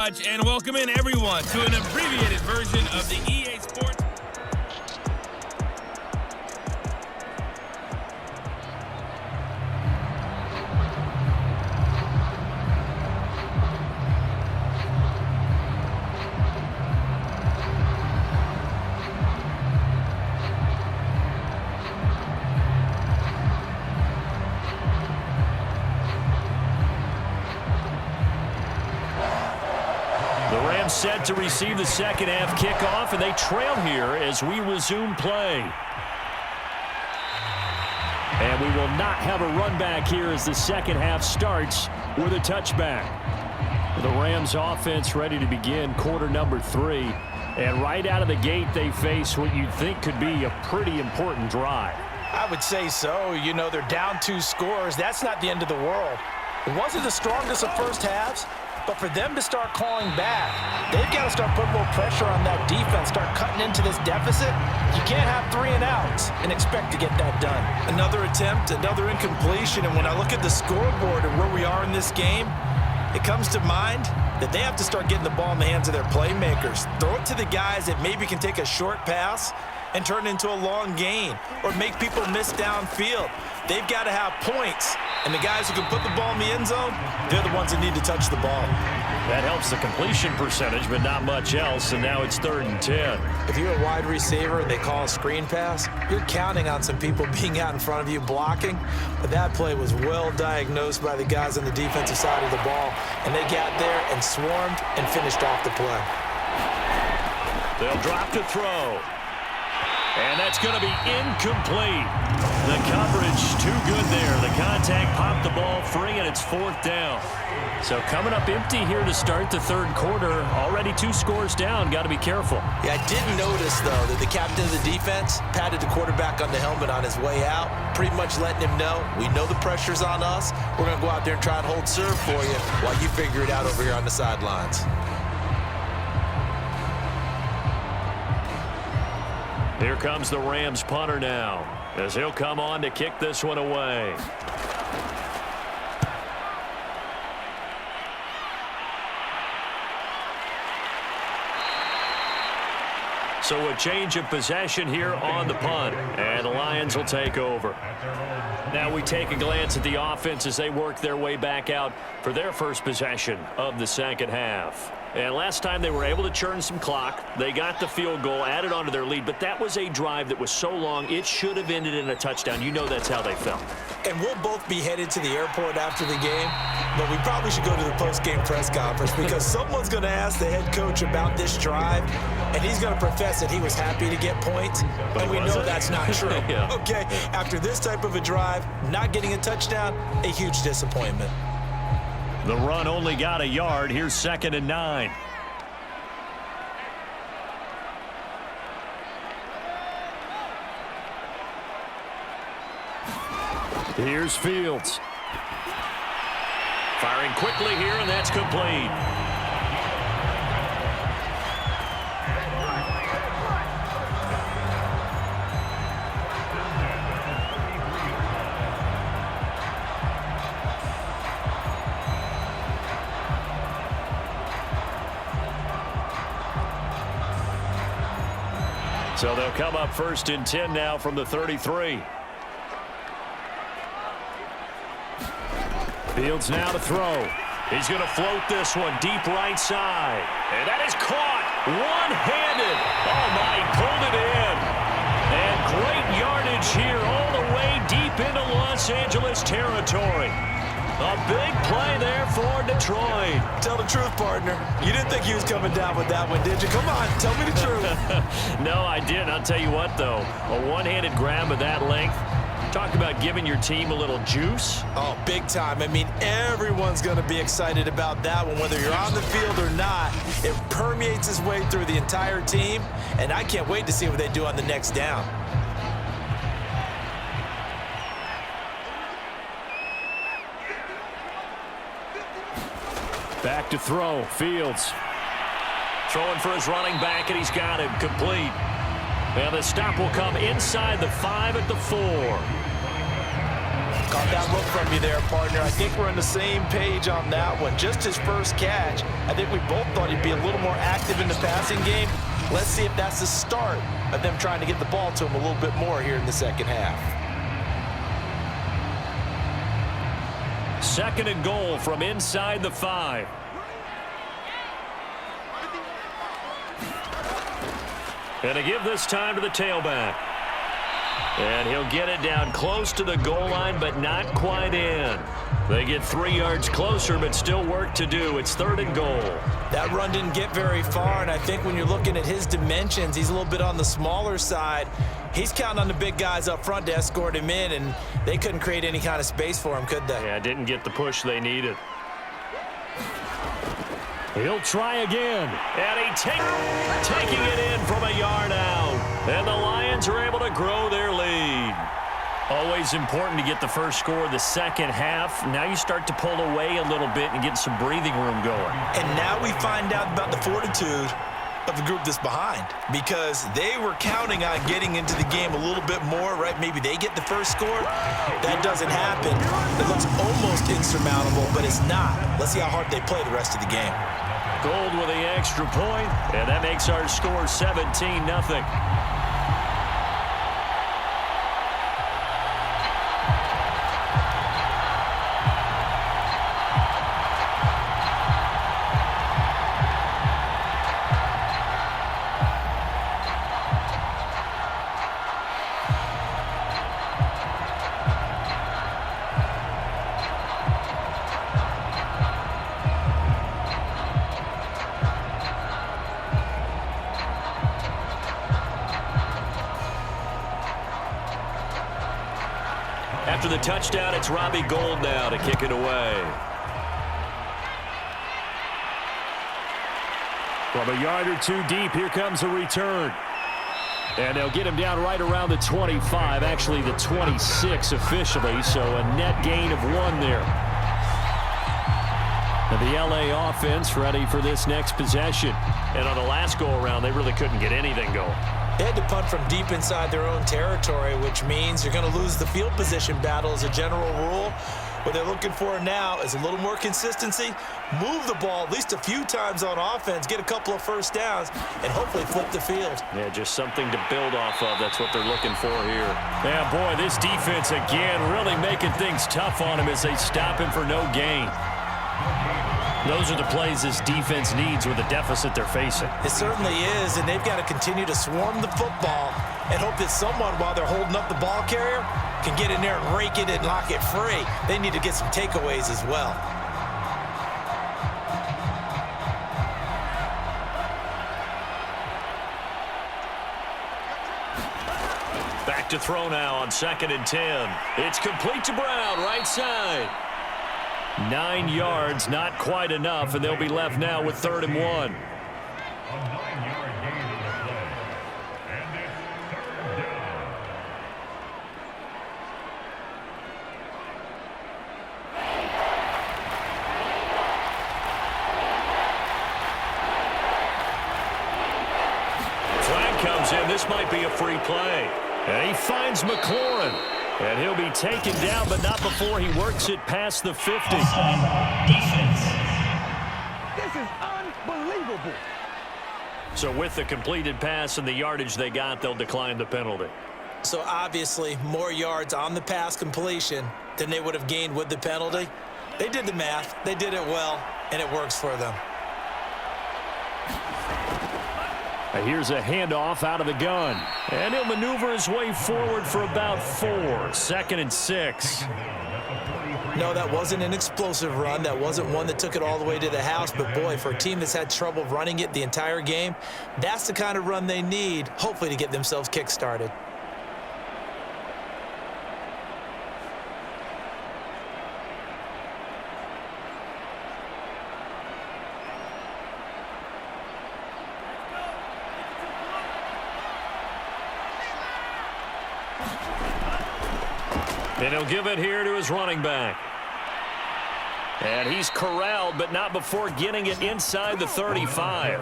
And welcome in everyone to an abbreviated version of the EA Sports. Set to receive the second half kickoff, and they trail here as we resume play. And we will not have a run back here as the second half starts with a touchback. The Rams offense ready to begin quarter number 3. And right out of the gate, they face what you'd think could be a pretty important drive. I would say so. You know, they're down 2 scores. That's not the end of the world. It wasn't the strongest of first halves. But for them to start calling back, they've got to start putting more pressure on that defense, start cutting into this deficit. You can't have 3 and outs and expect to get that done. Another attempt, another incompletion, and when I look at the scoreboard and where we are in this game, it comes to mind that they have to start getting the ball in the hands of their playmakers. Throw it to the guys that maybe can take a short pass and turn it into a long gain or make people miss downfield. They've got to have points, and the guys who can put the ball in the end zone, they're the ones that need to touch the ball. That helps the completion percentage, but not much else, and now it's 3rd and 10. If you're a wide receiver and they call a screen pass, you're counting on some people being out in front of you blocking, but that play was well diagnosed by the guys on the defensive side of the ball, and they got there and swarmed and finished off the play. They'll drop to throw. And that's going to be incomplete. The coverage too good there. The contact popped the ball free, and it's 4th down. So coming up empty here to start the 3rd quarter. Already 2 scores down. Got to be careful. Yeah, I did notice, though, that the captain of the defense patted the quarterback on the helmet on his way out, pretty much letting him know, we know the pressure's on us. We're going to go out there and try and hold serve for you while you figure it out over here on the sidelines. Here comes the Rams punter now, as he'll come on to kick this one away. So a change of possession here on the punt, and the Lions will take over. Now we take a glance at the offense as they work their way back out for their first possession of the second half. And last time they were able to churn some clock. They got the field goal, added onto their lead, but that was a drive that was so long it should have ended in a touchdown. You know that's how they felt. And we'll both be headed to the airport after the game, but we probably should go to the post-game press conference because someone's going to ask the head coach about this drive, and he's going to profess that he was happy to get points, and we know that's not true. Yeah. Okay, after this type of a drive, not getting a touchdown, a huge disappointment. The run only got a yard. Here's 2nd and 9. Here's Fields. Firing quickly here, and that's complete. So they'll come up 1st and 10 now from the 33. Fields now to throw. He's going to float this one deep right side. And that is caught one-handed. Oh, my, pulled it in. And great yardage here all the way deep into Los Angeles territory. A big play there for Detroit. Tell the truth, partner. You didn't think he was coming down with that one, did you? Come on, tell me the truth. No, I didn't. I'll tell you what, though. A one-handed grab of that length. Talk about giving your team a little juice. Oh, big time. I mean, everyone's going to be excited about that one, whether you're on the field or not. It permeates its way through the entire team, and I can't wait to see what they do on the next down. Back to throw. Fields. Throwing for his running back, and he's got him complete. And the stop will come inside the 5 at the 4. Caught that look from you there, partner. I think we're on the same page on that one. Just his first catch, I think we both thought he'd be a little more active in the passing game. Let's see if that's the start of them trying to get the ball to him a little bit more here in the second half. 2nd and goal from inside the 5. And to give this time to the tailback. And he'll get it down close to the goal line, but not quite in. They get 3 yards closer, but still work to do. It's 3rd and goal. That run didn't get very far, and I think when you're looking at his dimensions, he's a little bit on the smaller side. He's counting on the big guys up front to escort him in, and they couldn't create any kind of space for him, could they? Yeah, didn't get the push they needed. He'll try again. And taking it in from a yard out. And the Lions are able to grow their lead. Always important to get the first score of the second half. Now you start to pull away a little bit and get some breathing room going. And now we find out about the fortitude of the group that's behind, because they were counting on getting into the game a little bit more, right? Maybe they get the first score. That doesn't happen. It looks almost insurmountable, but it's not. Let's see how hard they play the rest of the game. Gold with the extra point, and that makes our score 17-0. After the touchdown, it's Robbie Gould now to kick it away. From a yard or two deep, here comes a return. And they'll get him down right around the 25, actually the 26 officially, so a net gain of 1 there. And the LA offense ready for this next possession. And on the last go-around, they really couldn't get anything going. They had to punt from deep inside their own territory, which means you're going to lose the field position battle as a general rule. What they're looking for now is a little more consistency, move the ball at least a few times on offense, get a couple of first downs, and hopefully flip the field. Yeah, just something to build off of. That's what they're looking for here. Yeah, boy, this defense again really making things tough on him as they stop him for no gain. Those are the plays this defense needs with the deficit they're facing. It certainly is, and they've got to continue to swarm the football and hope that someone, while they're holding up the ball carrier, can get in there and rake it and lock it free. They need to get some takeaways as well. Back to throw now on 2nd and 10. It's complete to Brown, right side. 9 yards, not quite enough, and they'll be left now with 3rd and 1. Flag comes in. This might be a free play. And he finds McLaurin. And he'll be taken down, but not before he works it past the 50. Defense. This is unbelievable. So with the completed pass and the yardage they got, they'll decline the penalty. So obviously more yards on the pass completion than they would have gained with the penalty. They did the math. They did it well, and it works for them. Here's a handoff out of the gun. And he'll maneuver his way forward for about 4. 2nd and 6. No, that wasn't an explosive run. That wasn't one that took it all the way to the house. But, boy, for a team that's had trouble running it the entire game, that's the kind of run they need, hopefully, to get themselves kick-started. And he'll give it here to his running back. And he's corralled, but not before getting it inside the 35.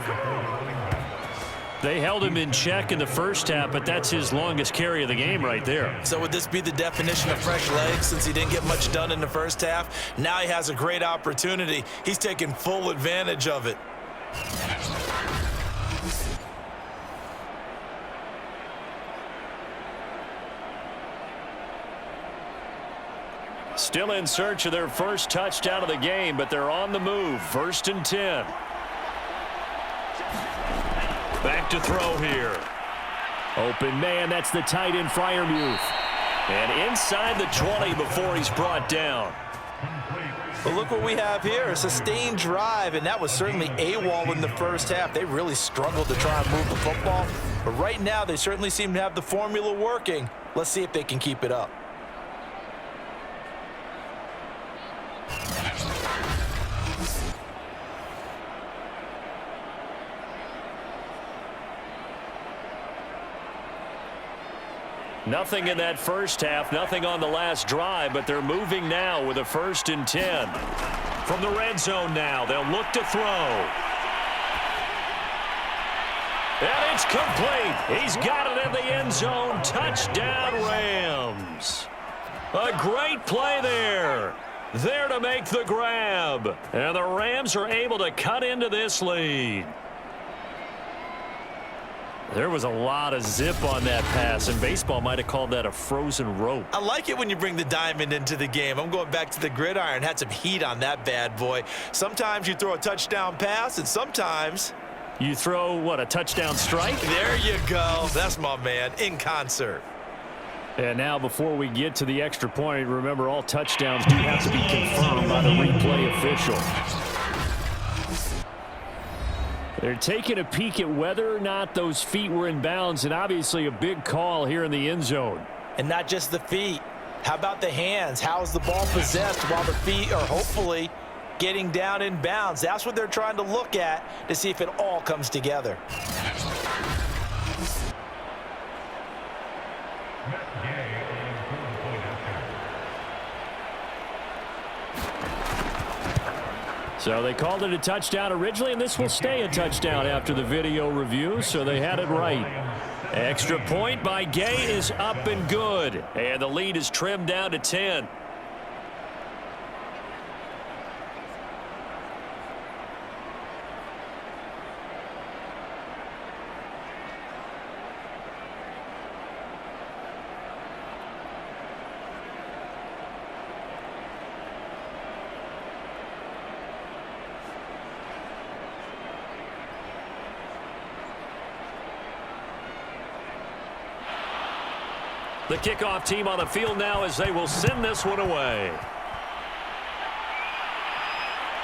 They held him in check in the first half, but that's his longest carry of the game right there. So would this be the definition of fresh legs since he didn't get much done in the first half? Now he has a great opportunity. He's taking full advantage of it. Still in search of their first touchdown of the game, but they're on the move. 1st and 10. Back to throw here. Open man, that's the tight end Freiermuth. And inside the 20 before he's brought down. But look what we have here, a sustained drive, and that was certainly AWOL in the first half. They really struggled to try and move the football. But right now, they certainly seem to have the formula working. Let's see if they can keep it up. Nothing in that first half, nothing on the last drive, but they're moving now with a 1st and 10. From the red zone now, they'll look to throw. And it's complete. He's got it in the end zone. Touchdown, Rams. A great play there. There to make the grab. And the Rams are able to cut into this lead. There was a lot of zip on that pass, and baseball might have called that a frozen rope. I like it when you bring the diamond into the game. I'm going back to the gridiron. Had some heat on that bad boy. Sometimes you throw a touchdown pass, and sometimes you throw, what, a touchdown strike? There you go. That's my man, in concert. And now before we get to the extra point, remember all touchdowns do have to be confirmed by the replay official. They're taking a peek at whether or not those feet were in bounds, and obviously a big call here in the end zone. And not just the feet. How about the hands? How is the ball possessed while the feet are hopefully getting down in bounds? That's what they're trying to look at to see if it all comes together. So they called it a touchdown originally, and this will stay a touchdown after the video review, so they had it right. Extra point by Gay is up and good, and the lead is trimmed down to 10. The kickoff team on the field now as they will send this one away.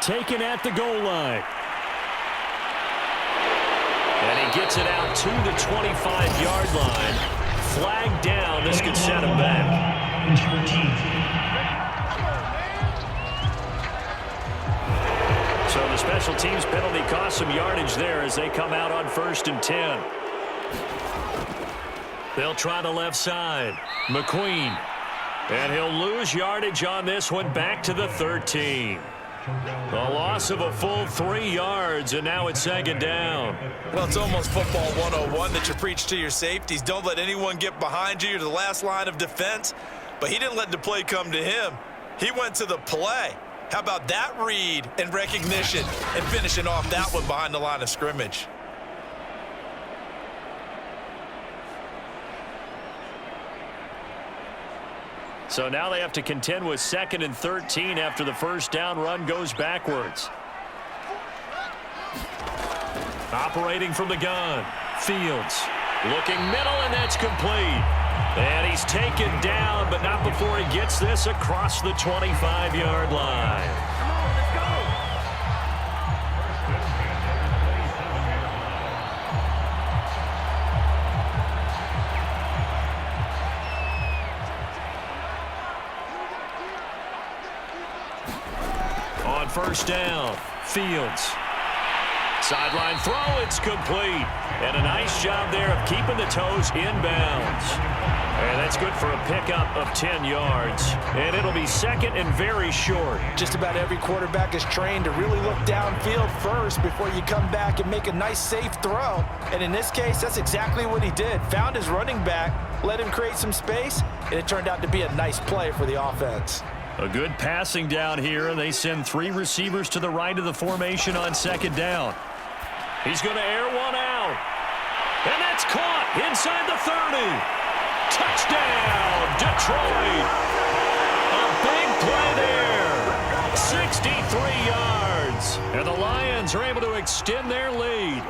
Taken at the goal line. And he gets it out to the 25-yard line. Flag down. This could set him back. So the special teams penalty cost some yardage there as they come out on 1st and 10. They'll try the left side. McQueen. And he'll lose yardage on this one back to the 13. A loss of a full 3 yards, and now it's 2nd down. Well, it's almost football 101 that you preach to your safeties. Don't let anyone get behind you. You're the last line of defense. But he didn't let the play come to him. He went to the play. How about that read and recognition and finishing off that one behind the line of scrimmage? So now they have to contend with 2nd and 13 after the first down run goes backwards. Operating from the gun. Fields. Looking middle, and that's complete. And he's taken down, but not before he gets this across the 25-yard line. Come on, let's go. On 1st down, Fields Sideline throw, it's complete. And a nice job there of keeping the toes in bounds. And that's good for a pickup of 10 yards. And it'll be second and very short. Just about every quarterback is trained to really look downfield first before you come back and make a nice, safe throw. And in this case, that's exactly what he did. Found his running back, let him create some space, and it turned out to be a nice play for the offense. A good passing down here, and they send 3 receivers to the right of the formation on second down. He's going to air one out. And that's caught inside the 30. Touchdown, Detroit. A big play there. 63 yards. And the Lions are able to extend their lead.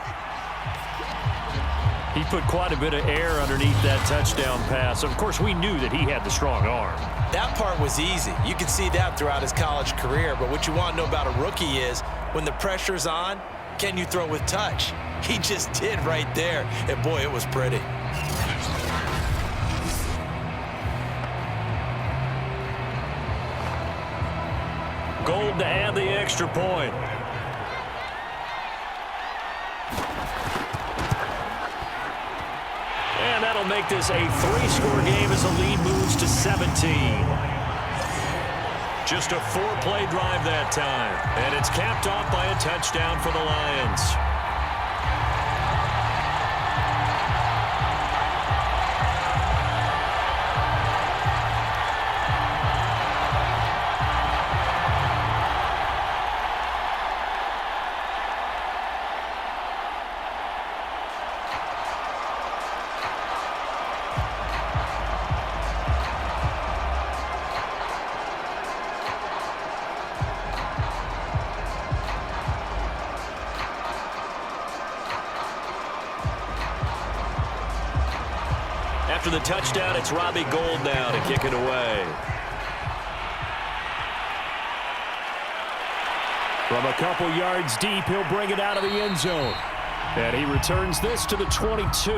He put quite a bit of air underneath that touchdown pass. Of course, we knew that he had the strong arm. That part was easy. You can see that throughout his college career. But what you want to know about a rookie is when the pressure's on, can you throw with touch? He just did right there. And, boy, it was pretty. Gold to add the extra point. And that'll make this a 3-score game as the lead moves to 17. Just a 4-play drive that time. And it's capped off by a touchdown for the Lions. After the touchdown, it's Robbie Gould now to kick it away. From a couple yards deep, he'll bring it out of the end zone. And he returns this to the 22.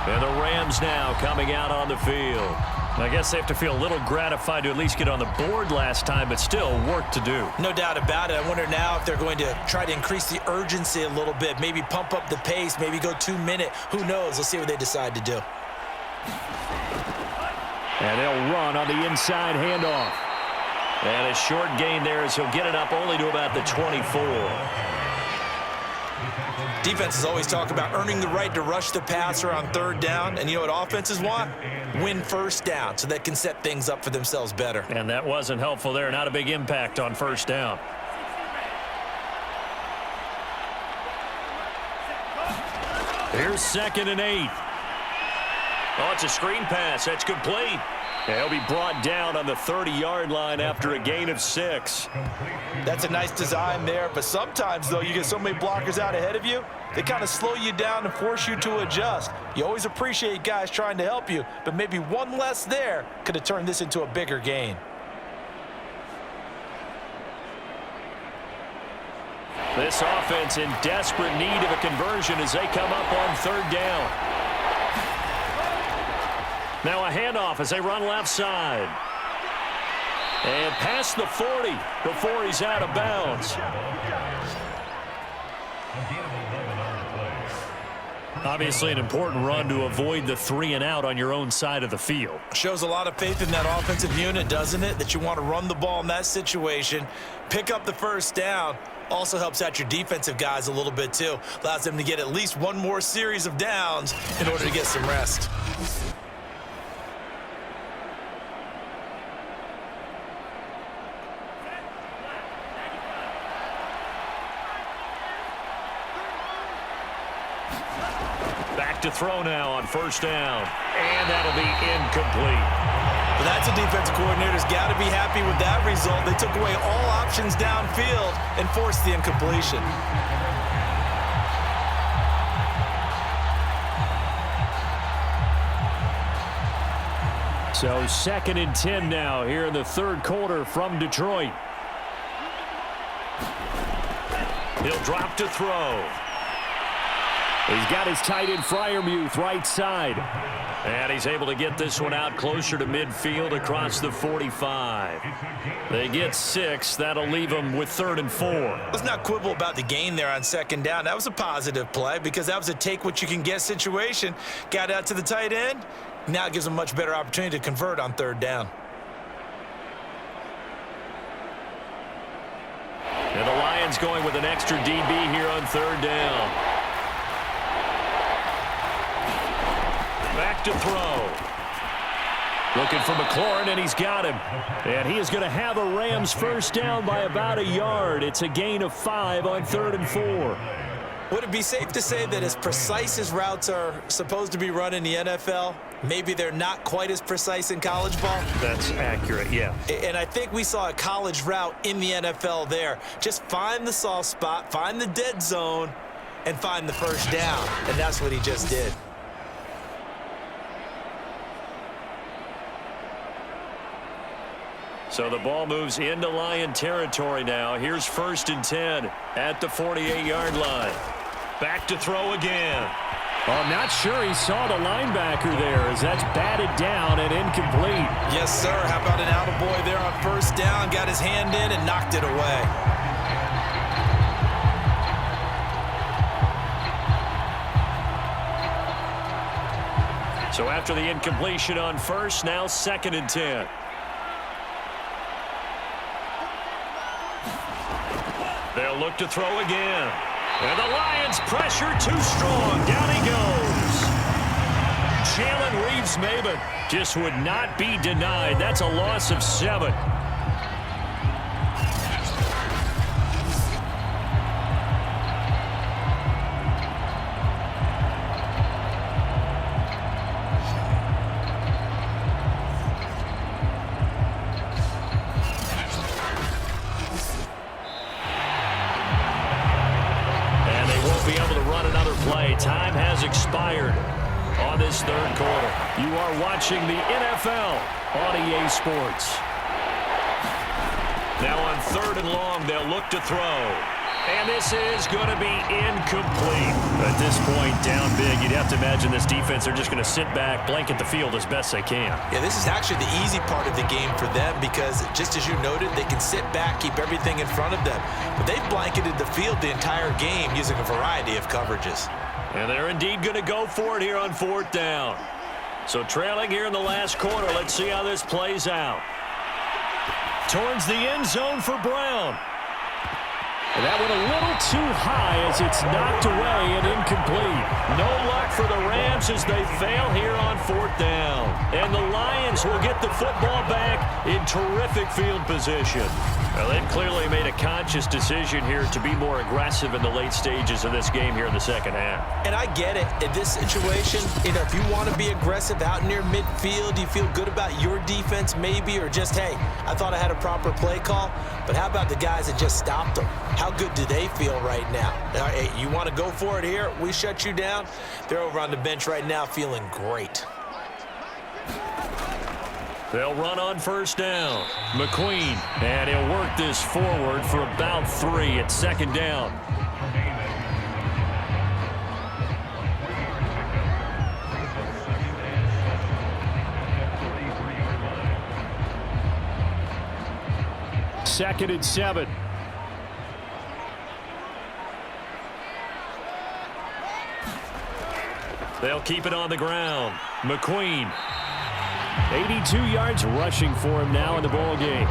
And the Rams now coming out on the field. I guess they have to feel a little gratified to at least get on the board last time, but still work to do. No doubt about it. I wonder now if they're going to try to increase the urgency a little bit, maybe pump up the pace, maybe go 2-minute. Who knows? Let's see what they decide to do. And they'll run on the inside handoff. And a short gain there as he'll get it up only to about the 24. Defenses always talk about earning the right to rush the passer on third down. And you know what offenses want? Win first down so they can set things up for themselves better. And that wasn't helpful there. Not a big impact on first down. Here's 2nd and 8. Oh, it's a screen pass. That's complete. And he'll be brought down on the 30-yard line after a gain of 6. That's a nice design there, but sometimes, though, you get so many blockers out ahead of you, they kind of slow you down and force you to adjust. You always appreciate guys trying to help you, but maybe one less there could have turned this into a bigger gain. This offense in desperate need of a conversion as they come up on 3rd down. Now a handoff as they run left side. And past the 40 before he's out of bounds. Obviously an important run to avoid the 3 and out on your own side of the field. Shows a lot of faith in that offensive unit, doesn't it? That you want to run the ball in that situation, pick up the first down. Also helps out your defensive guys a little bit too. Allows them to get at least one more series of downs in order to get some rest. To throw now on 1st down. And that'll be incomplete. Well, that's a defensive coordinator's got to be happy with that result. They took away all options downfield and forced the incompletion. So 2nd and 10 now here in the 3rd quarter from Detroit. He'll drop to throw. He's got his tight end Freiermuth right side. And he's able to get this one out closer to midfield across the 45. They get 6. That'll leave them with 3rd and 4. Let's not quibble about the gain there on 2nd down. That was a positive play because that was a take-what-you-can-get situation. Got out to the tight end. Now it gives them a much better opportunity to convert on 3rd down. And the Lions going with an extra DB here on 3rd down. Back to throw. Looking for McLaurin, and he's got him. And he is going to have a Rams 1st down by about a yard. It's a gain of 5 on 3rd and 4. Would it be safe to say that as precise as routes are supposed to be run in the NFL, maybe they're not quite as precise in college ball? That's accurate, yeah. And I think we saw a college route in the NFL there. Just find the soft spot, find the dead zone, and find the 1st down. And that's what he just did. So the ball moves into Lion territory now. Here's 1st and 10 at the 48-yard line. Back to throw again. Well, I'm not sure he saw the linebacker there as that's batted down and incomplete. Yes, sir. How about an attaboy there on 1st down? Got his hand in and knocked it away. So after the incompletion on 1st, now 2nd and 10. They'll look to throw again. And the Lions pressure too strong. Down he goes. Jalen Reeves-Maybin just would not be denied. That's a loss of 7. Time has expired on this 3rd quarter. You are watching the NFL on EA Sports. Now on 3rd and long, they'll look to throw. And this is going to be incomplete. At this point, down big, you'd have to imagine this defense, they're just going to sit back, blanket the field as best they can. Yeah, this is actually the easy part of the game for them because, just as you noted, they can sit back, keep everything in front of them. But they've blanketed the field the entire game using a variety of coverages. And they're indeed going to go for it here on 4th down. So trailing here in the last quarter, let's see how this plays out. Towards the end zone for Brown. And that went a little too high as it's knocked away and incomplete. No luck for the Rams as they fail here on 4th down. And the Lions will get the football back in terrific field position. Well, they've clearly made a conscious decision here to be more aggressive in the late stages of this game here in the 2nd half. And I get it. In this situation, if you want to be aggressive out near midfield, you feel good about your defense maybe, or just, hey, I thought I had a proper play call. But how about the guys that just stopped them? How good do they feel right now? Hey, you want to go for it here? We shut you down. They're over on the bench right now feeling great. They'll run on 1st down. McQueen, and he'll work this forward for about 3 at 2nd down. Second and 7. They'll keep it on the ground. McQueen. 82 yards rushing for him now in the ball game.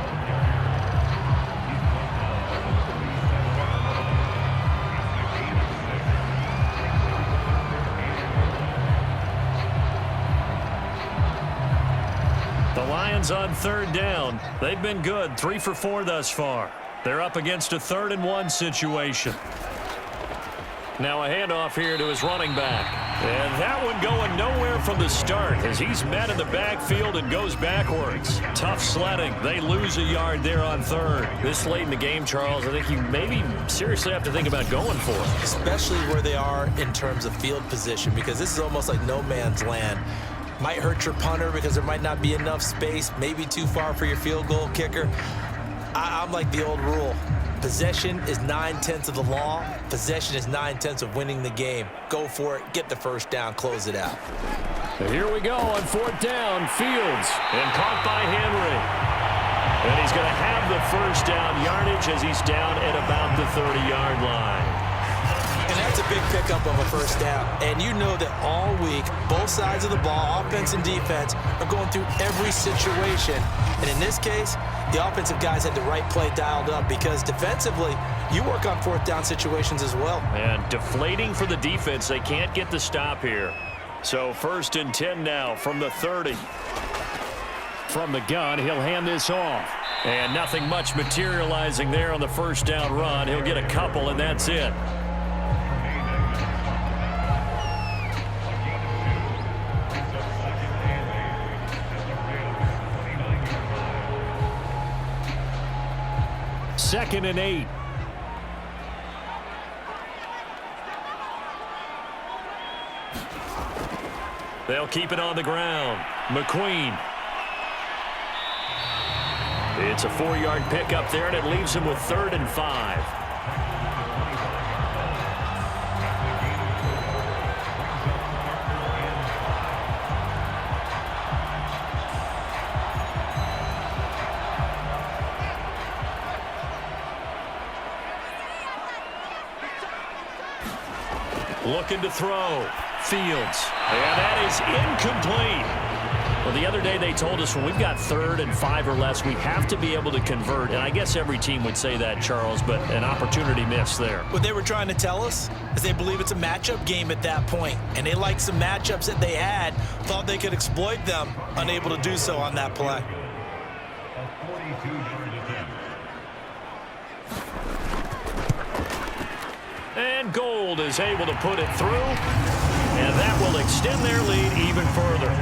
The Lions on 3rd down. They've been good, 3 for 4 thus far. They're up against a 3rd and 1 situation. Now a handoff here to his running back. And that one going nowhere from the start as he's met in the backfield and goes backwards. Tough sledding. They lose a yard there on 3rd. This late in the game, Charles, I think you maybe seriously have to think about going for it. Especially where they are in terms of field position, because this is almost like no man's land. Might hurt your punter because there might not be enough space, maybe too far for your field goal kicker. I'm like the old rule. Possession is 9/10 of the law. Possession is 9/10 of winning the game. Go for it. Get the first down. Close it out. Here we go on 4th down. Fields, and caught by Henry. And he's going to have the first down yardage as he's down at about the 30-yard line. And that's a big pickup of a first down. And you know that all week, both sides of the ball, offense and defense, are going through every situation. And in this case, the offensive guys had the right play dialed up because defensively, you work on 4th down situations as well. And deflating for the defense. They can't get the stop here. So 1st and 10 now from the 30. From the gun, he'll hand this off. And nothing much materializing there on the first down run. He'll get a couple, and that's it. Second and 8. They'll keep it on the ground. McQueen. It's a 4-yard pickup there, and it leaves him with 3rd and 5. Looking to throw. Fields. And that is incomplete. Well, the other day they told us when we've got 3rd and 5 or less, we have to be able to convert. And I guess every team would say that, Charles, but an opportunity missed there. What they were trying to tell us is they believe it's a matchup game at that point. And they liked some matchups that they had, thought they could exploit them, unable to do so on that play. And Gold is able to put it through. And that will extend their lead even further.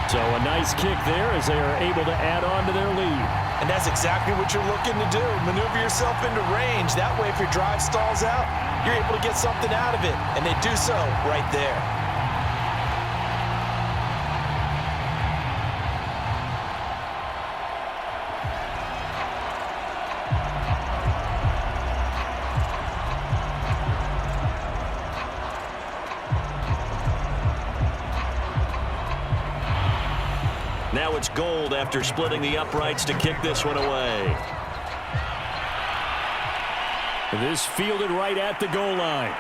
So a nice kick there as they are able to add on to their lead. And that's exactly what you're looking to do. Maneuver yourself into range. That way, if your drive stalls out, you're able to get something out of it. And they do so right there. Now it's Gold after splitting the uprights to kick this one away. This fielded right at the goal line.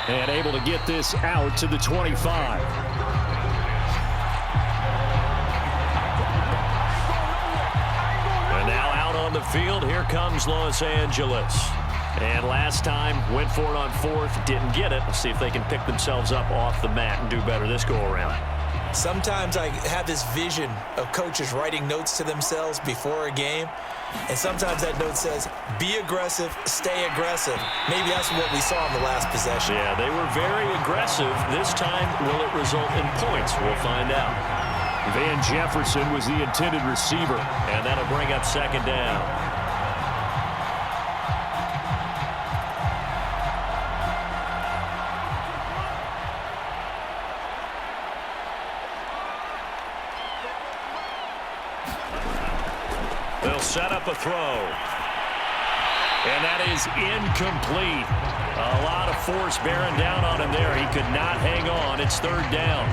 And able to get this out to the 25. And now out on the field, here comes Los Angeles. And last time, went for it on 4th, didn't get it. Let's see if they can pick themselves up off the mat and do better this go-around. Sometimes I have this vision of coaches writing notes to themselves before a game, and sometimes that note says, be aggressive, stay aggressive. Maybe that's what we saw in the last possession. Yeah, they were very aggressive. This time, will it result in points? We'll find out. Van Jefferson was the intended receiver, and that'll bring up 2nd down. They'll set up a throw. And that is incomplete. A lot of force bearing down on him there. He could not hang on. It's 3rd down.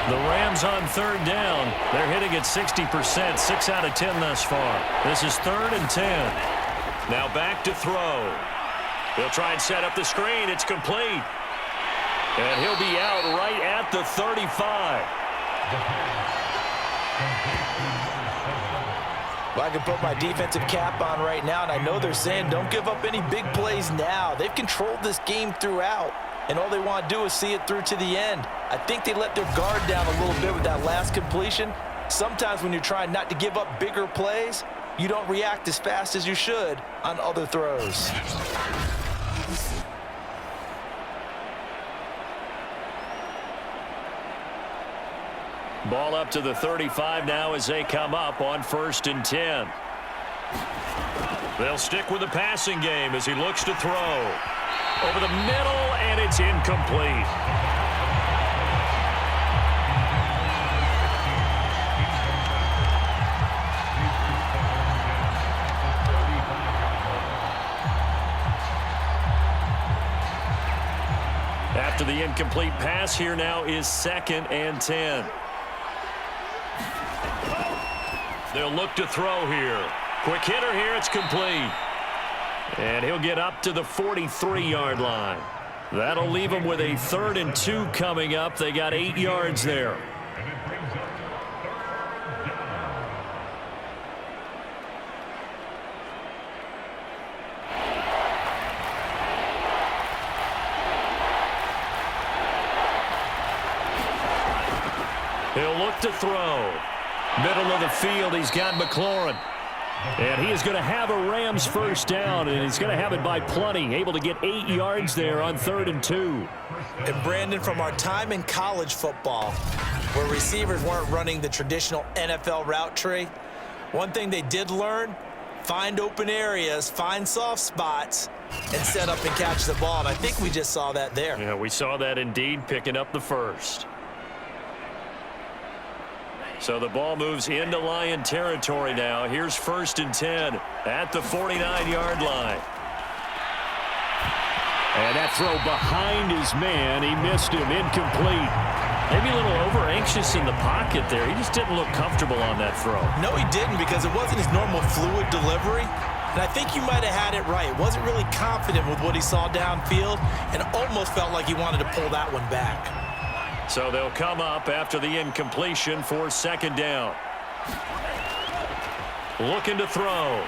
The Rams on 3rd down. They're hitting at 60%, 6 out of 10 thus far. This is 3rd and 10. Now back to throw. He'll try and set up the screen. It's complete. And he'll be out right at the 35. Well, I can put my defensive cap on right now, and I know they're saying don't give up any big plays now. They've controlled this game throughout, and all they want to do is see it through to the end. I think they let their guard down a little bit with that last completion. Sometimes when you're trying not to give up bigger plays, you don't react as fast as you should on other throws. Ball up to the 35 now as they come up on 1st and 10. They'll stick with the passing game as he looks to throw. Over the middle, and it's incomplete. After the incomplete pass, here now is 2nd and 10. They'll look to throw here. Quick hitter here, it's complete. And he'll get up to the 43-yard line. That'll leave him with a 3rd and 2 coming up. They got 8 yards there. He'll look to throw. Middle of the field, he's got McLaurin. And he is going to have a Rams first down, and he's going to have it by plenty. Able to get 8 yards there on 3rd and 2. And Brandon, from our time in college football, where receivers weren't running the traditional NFL route tree, one thing they did learn, find open areas, find soft spots, and set up and catch the ball. And I think we just saw that there. Yeah, we saw that indeed, picking up the first. So the ball moves into Lion territory now. Here's 1st and 10 at the 49-yard line. And that throw behind his man. He missed him. Incomplete. Maybe a little over-anxious in the pocket there. He just didn't look comfortable on that throw. No, he didn't, because it wasn't his normal fluid delivery. And I think you might have had it right. Wasn't really confident with what he saw downfield and almost felt like he wanted to pull that one back. So they'll come up after the incompletion for 2nd down. Looking to throw.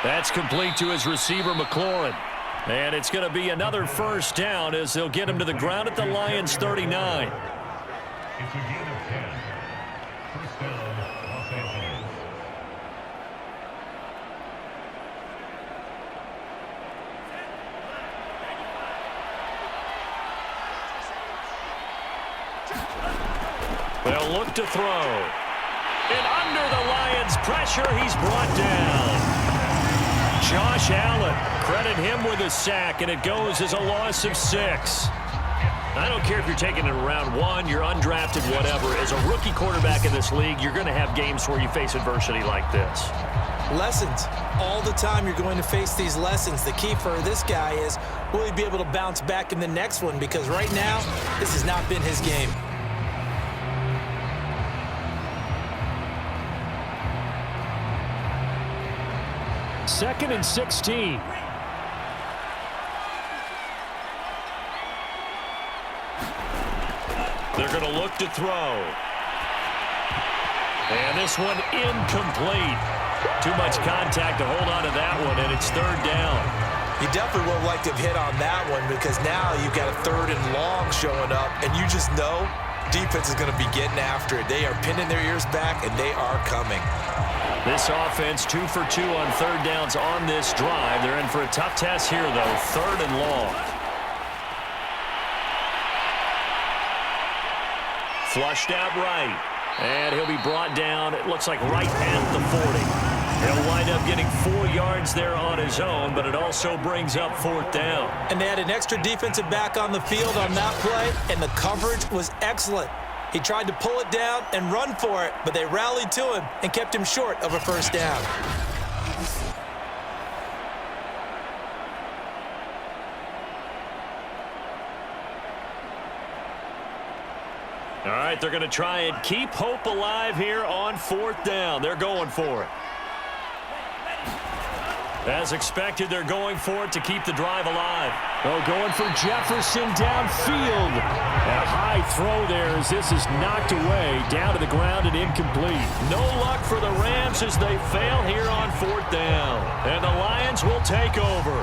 That's complete to his receiver, McLaurin. And it's going to be another first down as they'll get him to the ground at the Lions' 39. It's a gain of 10. First down, Los Angeles. They'll look to throw. And under the Lions' pressure, he's brought down. Josh Allen, credit him with a sack, and it goes as a loss of 6. I don't care if you're taking it in round 1, you're undrafted, whatever. As a rookie quarterback in this league, you're going to have games where you face adversity like this. Lessons. All the time you're going to face these lessons. The key for this guy is, will he be able to bounce back in the next one? Because right now, this has not been his game. 2nd and 16. They're going to look to throw. And this one incomplete. Too much contact to hold on to that one, and it's 3rd down. You definitely would have liked to have hit on that one, because now you've got a 3rd and long showing up, and you just know defense is going to be getting after it. They are pinning their ears back, and they are coming. This offense 2 for 2 on 3rd downs on this drive. They're in for a tough test here, though. 3rd and long. Flushed out right. And he'll be brought down, it looks like right at the 40. He'll wind up getting 4 yards there on his own, but it also brings up 4th down. And they had an extra defensive back on the field on that play, and the coverage was excellent. He tried to pull it down and run for it, but they rallied to him and kept him short of a first down. All right, they're going to try and keep hope alive here on 4th down. They're going for it. As expected, they're going for it to keep the drive alive. Oh, going for Jefferson downfield. And a high throw there as this is knocked away down to the ground and incomplete. No luck for the Rams as they fail here on 4th down. And the Lions will take over.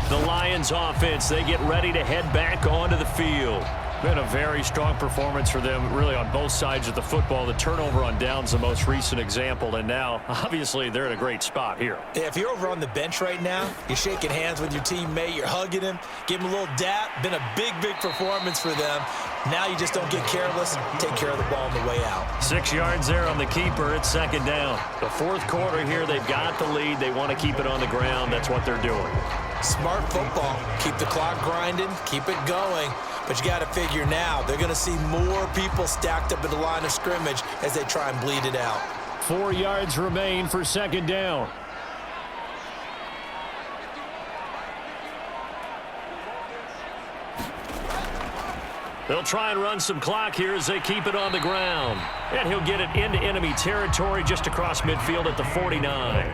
The Lions offense, they get ready to head back onto the field. Been a very strong performance for them, really, on both sides of the football. The turnover on downs, the most recent example, and now, obviously, they're in a great spot here. Yeah, if you're over on the bench right now, you're shaking hands with your teammate, you're hugging him, give him a little dap. Been a big, big performance for them. Now you just don't get careless. Take care of the ball on the way out. 6 yards there on the keeper. It's second down. The fourth quarter here, they've got the lead. They want to keep it on the ground. That's what they're doing. Smart football. Keep the clock grinding. Keep it going. But you got to figure now, they're going to see more people stacked up at the line of scrimmage as they try and bleed it out. 4 yards remain for second down. They'll try and run some clock here as they keep it on the ground. And he'll get it into enemy territory just across midfield at the 49.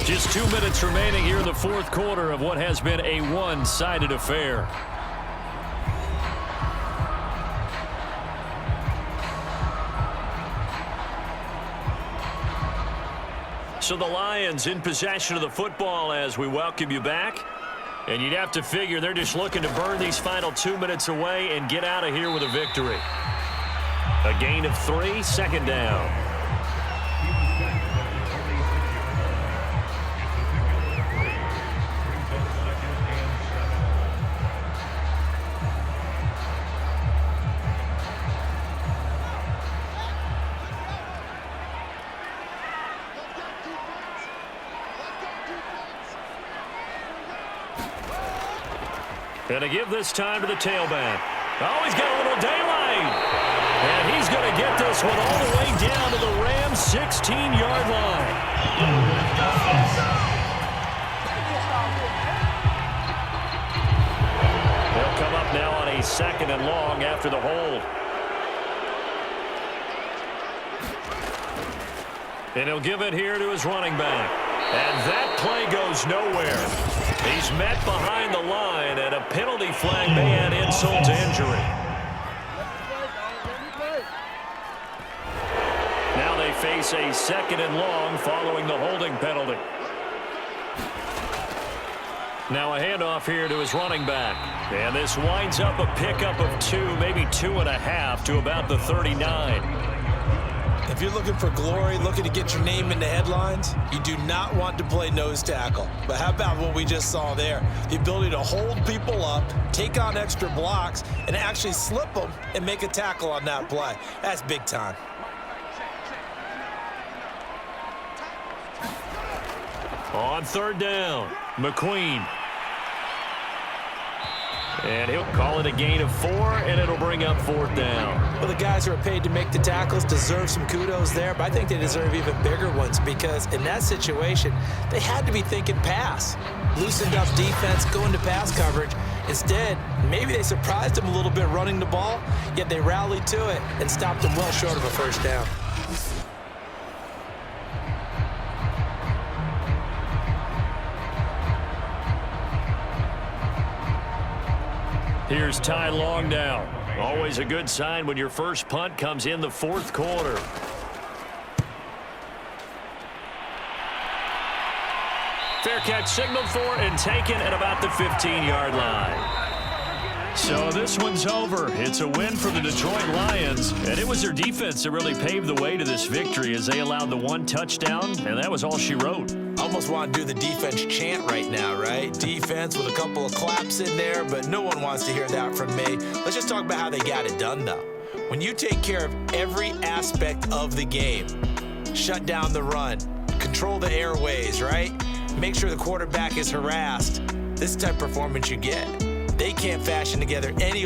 Just 2 minutes remaining here in the fourth quarter of what has been a one-sided affair. So the Lions in possession of the football as we welcome you back. And you'd have to figure they're just looking to burn these final 2 minutes away and get out of here with a victory. A gain of 3, second down. And to give this time to the tailback. Oh, he's got a little daylight. And he's going to get this one all the way down to the Rams' 16-yard line. They'll come up now on a second and long after the hold. And he'll give it here to his running back. And that play goes nowhere. He's met behind the line, and a penalty flag may add insult to injury. Now they face a second and long following the holding penalty. Now a handoff here to his running back. And this winds up a pickup of 2, maybe 2.5 to about the 39. If you're looking for glory, looking to get your name in the headlines, you do not want to play nose tackle. But how about what we just saw there? The ability to hold people up, take on extra blocks, and actually slip them and make a tackle on that play. That's big time. On third down, McQueen. And he'll call it a gain of 4, and it'll bring up fourth down. Well, the guys who are paid to make the tackles deserve some kudos there, but I think they deserve even bigger ones because in that situation, they had to be thinking pass. Loosened up defense, going to pass coverage. Instead, maybe they surprised them a little bit running the ball, yet they rallied to it and stopped them well short of a first down. Here's Ty Long now. Always a good sign when your first punt comes in the fourth quarter. Fair catch signaled for and taken at about the 15-yard line. So this one's over. It's a win for the Detroit Lions, and it was their defense that really paved the way to this victory as they allowed the 1 touchdown, and that was all she wrote. Almost want to do the defense chant right now, right? Defense with a couple of claps in there, but no one wants to hear that from me. Let's just talk about how they got it done, though. When you take care of every aspect of the game, shut down the run, control the airways, right? Make sure the quarterback is harassed. This type of performance you get. They can't fashion together any